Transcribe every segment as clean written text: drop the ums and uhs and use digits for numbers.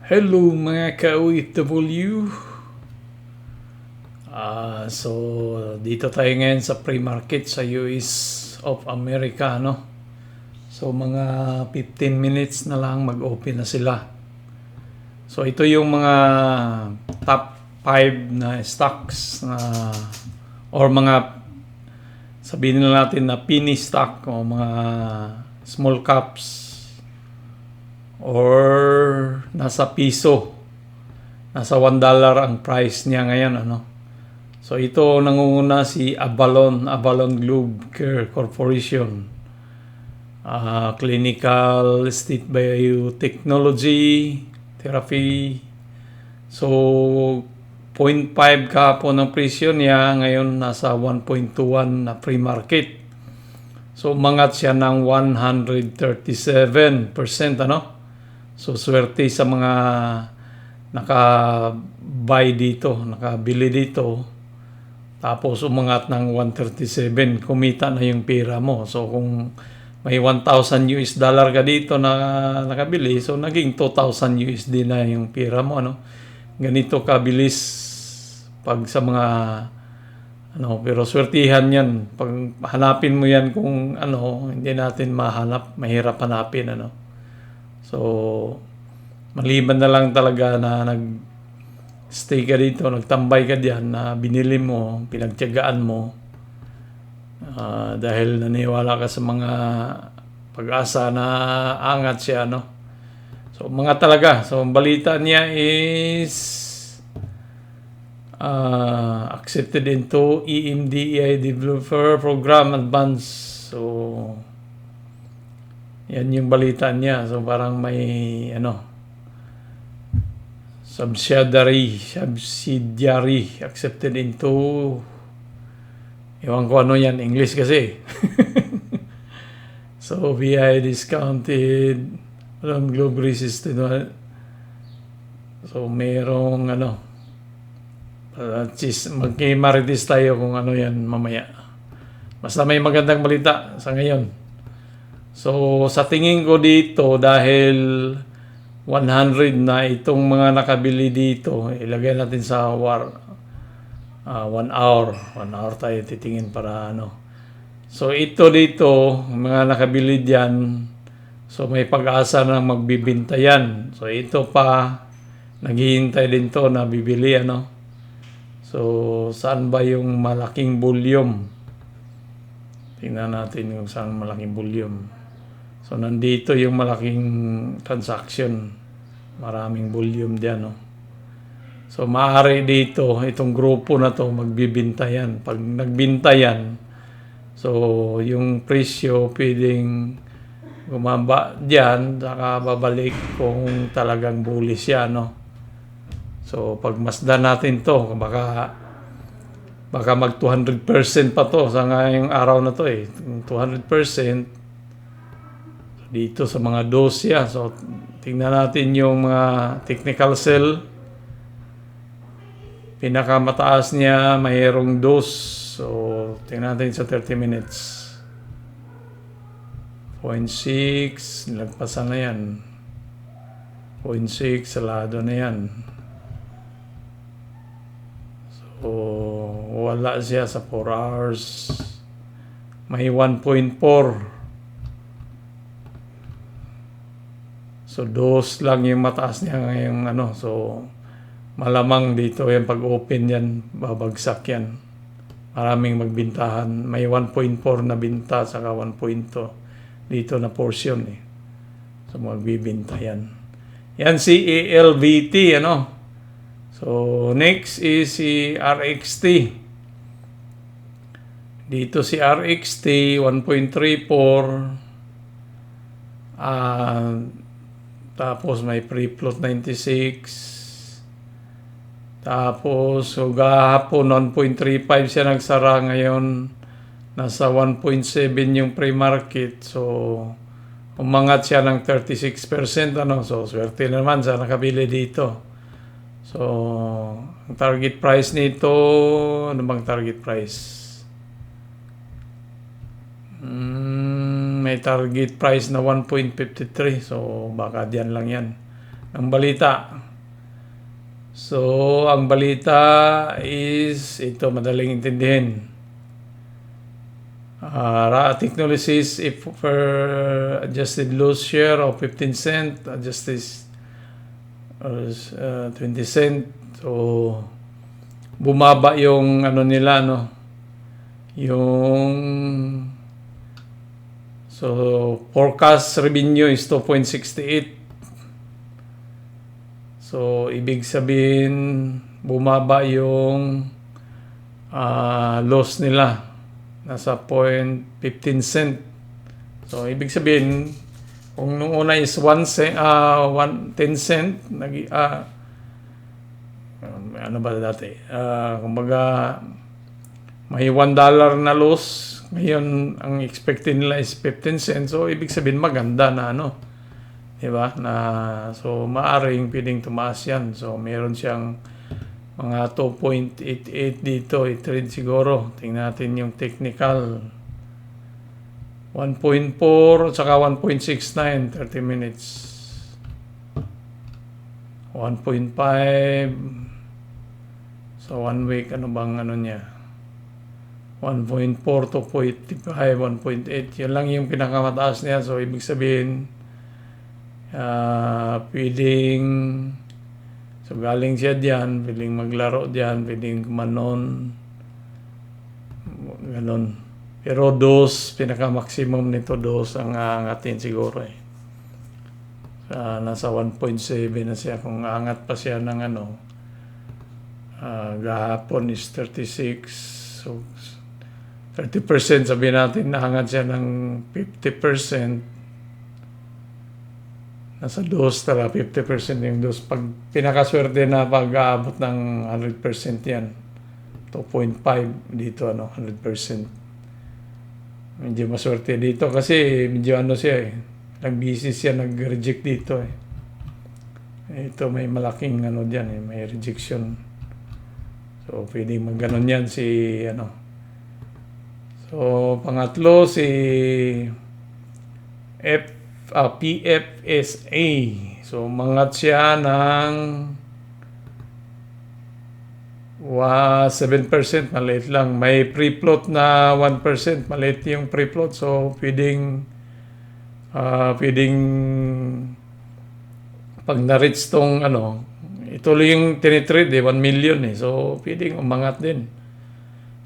Hello mga ka-OFW. So dito tayo ngayon sa pre-market sa US of America, no? So mga 15 minutes na lang mag-open na sila. So ito yung mga top 5 na stocks na or mga sabihin na natin na penny stock o mga small caps or nasa piso. Nasa $1 ang price niya ngayon, ano. So ito nangunguna si Avalon Globe Care Corporation. Clinical State Biotechnology Therapy. So 0.5 kahapon ang presyo niya, ngayon nasa 1.21 na pre-market. So umangat siya ng 137%, ano. So swerte sa mga naka-buy dito, nakabili dito. Tapos umangat ng 137, kumita na yung pera mo. So kung may $1,000 ka dito na nakabili, so naging $2,000 na yung pera mo, ano. Ganito kabilis pag sa mga ano, pero swertihan yan. Pag hanapin mo yan kung ano, hindi natin mahanap, mahirap hanapin, ano. So maliban na lang talaga na nag-stay ka dito, nagtambay ka diyan, na binili mo, pinagtiyagaan mo, dahil naniwala ka sa mga pag-asa na angat siya, no? So mga talaga, so ang balita niya is accepted into EMDI Developer Program Advance. So yan yung balita niya. So parang may ano, subsidiary accepted into, ewan ko ano yan, English kasi. So VI discounted globe resistant. So merong ano, magkimaritis tayo kung ano yan mamaya. Basta may magandang balita sa ngayon. So sa tingin ko dito, dahil 100 na itong mga nakabili dito, ilagay natin sa 1 hour. 1 hour tayo titingin para ano. So ito dito, mga nakabili diyan, so may pag-asa na magbibenta yan. So ito pa, naghihintay din to na bibili, ano. So saan ba yung malaking volume? Tingnan natin kung saan malaking volume. So nandito yung malaking transaction. Maraming volume diyan, no. So maaari dito, itong grupo na to magbibinta yan. Pag nagbinta yan, so yung presyo pwedeng gumaba diyan, saka babalik kung talagang bullish yan, no. So pagmasdan natin to, baka mag 200% pa to sa ngayong araw na to, 200% dito sa mga dosya. So tingnan natin yung mga technical sell. Pinakamataas niya mayroong dose. So tingnan natin sa 30 minutes. 0.6, nilagpasan na yan. 0.6, salado na yan. So wala siya sa 4 hours. May 1.4. So dose lang yung mataas niya ngayong ano. So malamang dito yung pag-open yan, babagsak yan. Maraming magbintahan. May 1.4 na binta saka 1.2 dito na portion, So magbibinta yan. Yan si ALVT, ano. So next is si RXT. Dito si RXT 1.34. Tapos may free float 96. Tapos so gahapon 1.35 siya nagsara, ngayon nasa 1.7 yung pre-market. So umangat siya ng 36%, ano. So swerte naman sa nakabili dito. So ang target price nito, ano bang target price? May target price na 1.53. So baka diyan lang yan. ng balita. So, ang balita is ito, madaling intindihin. Technologies if per adjusted loss share of 15 cent, adjusted 20 cent. So, bumaba yung ano nila, no? Yung forecast revenue is 2.68. So, ibig sabihin, bumaba yung loss nila. Nasa 0.15 cent. So, ibig sabihin, kung nung una is 1 cent, 10 cent, ano ba dati? Kumbaga, may $1 na loss. Ngayon, ang expected nila is 15 cents. So, ibig sabihin, maganda na ano. Diba? So, maaring pwedeng tumaas yan. So, meron siyang mga 2.88 dito. I-trade siguro. Tingnan natin yung technical. 1.4 at saka 1.69, 30 minutes. 1.5. So, 1 week, ano bang ano niya? 1.4, 2.85, 1.8. Yun lang yung pinakamataas niya. So, ibig sabihin, pwedeng so galing siya diyan, pwedeng maglaro diyan, pwedeng kumanon ganon. Pero dos, pinaka maximum nito dos ang aangatin siguro nasa 1.7 na siya. Kung aangat pa siya ng ano, gahapon is 36, so 30%, sabihin natin naangat siya ng 50%. Nasa dos tala, 50% yung dos. Pag pinakaswerte na pag-aabot ng 100% yan. 2.5 dito, 100%. Medyo maswerte dito kasi medyo ano siya nag-busy siya, nag-reject dito Ito may malaking ano dyan may rejection. So, pwedeng mag-ganon yan si ano. So, pangatlo si PFSA. So, mangat siya ng 7%, maliit lang. May free float na 1%, maliit yung free float. So, pwedeng pag na-reach tong ano, ito lang yung tinitrade 1 million So, pwedeng umangat din.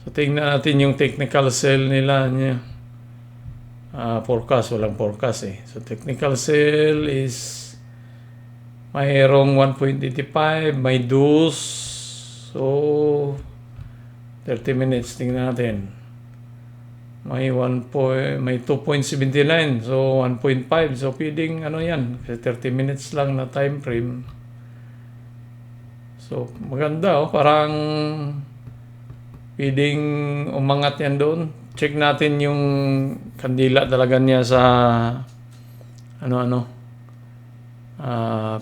So, tingnan natin yung technical sell nila niya. Forecast, walang forecast So, technical sell is mayroong 1.85, may dos. So, 30 minutes, tingnan natin. May 2.79, so 1.5. So, pwedeng ano yan, kasi 30 minutes lang na time frame. So, maganda parang pwedeng umangat yan doon. Check natin yung kandila talaga niya sa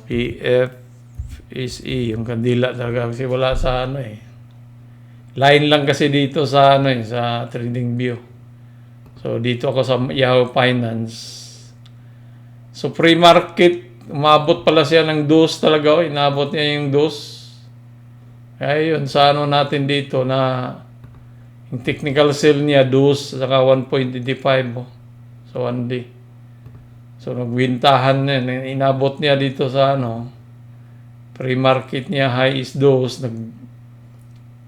PFSE, yung kandila talaga kasi wala sa line lang kasi dito sa sa TradingView. So dito ako sa Yahoo Finance. So pre-market umabot pala siya ng dos talaga inabot niya yung dos. Kaya yun sa natin dito na yung technical sell niya, dos, saka 1.85 So, 1 day. So, nagwintahan niya. Inabot niya dito sa pre-market niya, high is dos.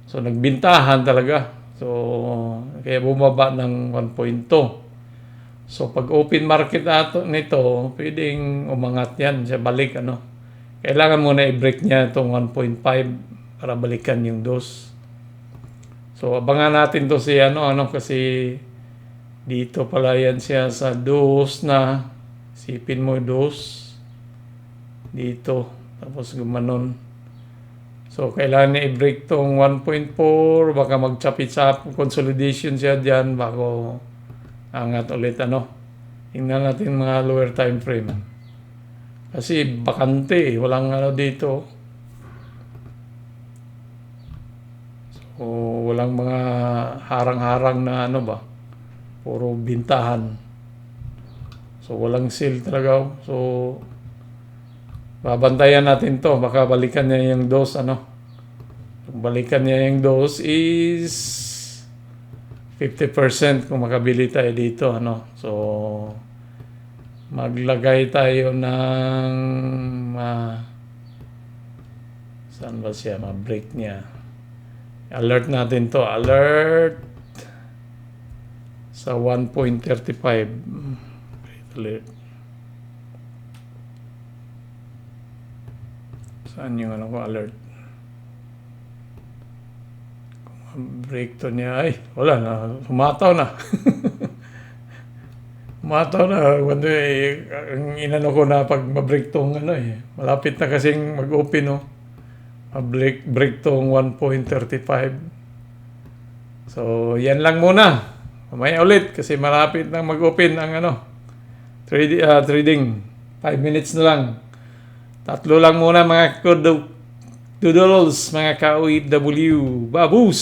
So, nagbintahan talaga. So, kaya bumaba ng 1.2. So, pag open market nito, pwedeng umangat yan. Siya balik, Kailangan muna i-break niya itong 1.5 para balikan yung dos. So, abangan natin to si kasi dito pala yan siya sa dos na sipin mo dos dito tapos gumanon. So, kailangan na i-break tong 1.4 baka magchapit-chap consolidation siya dyan bago angat ulit tingnan natin mga lower time frame kasi bakante walang dito. O walang mga harang-harang na puro bintahan. So walang sale talaga. So Babantayan natin to. Baka balikan niya yung dose, ano. Kung balikan niya yung dose is 50% kung makabili tayo dito, ano. So, maglagay tayo ng saan ba siya? Ma-break niya. Alert natin to. Alert sa 1.35. Alert. Saan yung ano ko? Alert. Break to niya. Ay, wala na. Humataw na. Humataw na. Wando, ang inano ko na pag ma-break tong ano eh. Malapit na kasing mag-open, no. Break tong 1.35. So, yan lang muna. Mamaya ulit kasi malapit na mag-open ang ano. Trading. 5 minutes na lang. Tatlo lang muna mga doodles, mga ka-OFW. Babus!